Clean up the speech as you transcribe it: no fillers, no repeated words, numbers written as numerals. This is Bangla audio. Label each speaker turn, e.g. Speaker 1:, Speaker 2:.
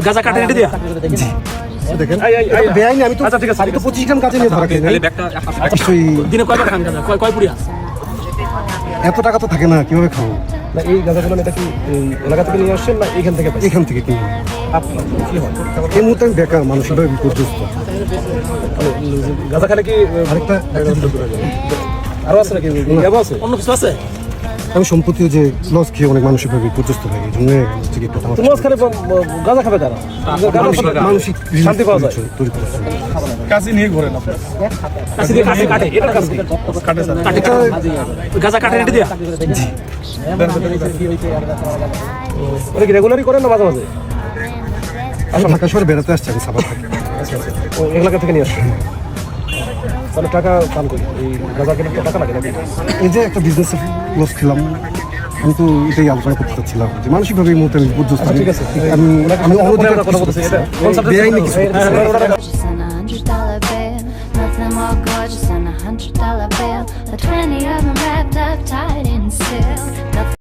Speaker 1: গাঁজা কাটে রেডি দিয়া
Speaker 2: জি দেখেন বেআইনি আমি তো
Speaker 1: আচ্ছা ঠিক আছে
Speaker 2: আমি তো 25 গ্রাম কাজে নিয়ে ধরা খাই অবশ্যই
Speaker 1: দিনে কয়বার খান গাঁজা কয় পুরিয়া
Speaker 2: এত টাকা তো থাকে না কিভাবে খাবো
Speaker 3: না এই গাঁজাগুলো এটা কি এই এলাকা থেকে নিয়ে আসছেন না এখান থেকে
Speaker 2: এখান থেকে কিনে
Speaker 3: আপনার কি হয়
Speaker 2: এই মুহূর্তে আমি বেকার মানসিকভাবে বিপর্যস্ত
Speaker 3: মানে গাঁজা খেলে কি
Speaker 2: আরেকটা
Speaker 3: আরো আছে নাকি ইয়াবা আছে
Speaker 1: অন্য কিছু আছে
Speaker 2: আমি সম্প্রতি যে লস খেয়ে অনেক মানসিকভাবে বিপর্যস্ত হয় এই জন্য হচ্ছে কি কথা
Speaker 3: তোমার খালে গাঁজা খাবে তারা
Speaker 2: মানসিক
Speaker 3: শান্তি পাওয়া যায়।
Speaker 2: তৈরি করছে
Speaker 4: কাছে নিয়ে ঘোরেন আপনার
Speaker 1: কাছে দিয়ে কাছে কাটে এটা কাছে
Speaker 4: কাটে স্যার
Speaker 1: কাটে গাঁজা কাটে রেডি দিয়া
Speaker 3: ওরা কি রেগুলারই করেন না মাঝে মাঝে
Speaker 2: আমি ঢাকা শহরে বেড়াতে আসছি আমি সাভার থেকে
Speaker 3: ও এলাকা থেকে নিয়ে আসছেন তাহলে টাকা পান করি এই গাঁজা কিনে তো টাকা লাগে নাকি
Speaker 2: এই যে একটা বিজনেসে লস খেলাম আমি তো এটাই আলোচনা করতে চাচ্ছিলাম যে মানসিকভাবে এই মুহূর্তে আমি বিপর্যস্ত
Speaker 3: ঠিক আছে, ঠিক আছে।
Speaker 2: আমি আমি
Speaker 3: ওনারা কথা বলতেছি, এটা কোন subject
Speaker 2: বেআইনি কিছু
Speaker 5: Gorgeous and $100 bill, nothing more gorgeous than $100 bill. The 20 of them wrapped up tight in silk.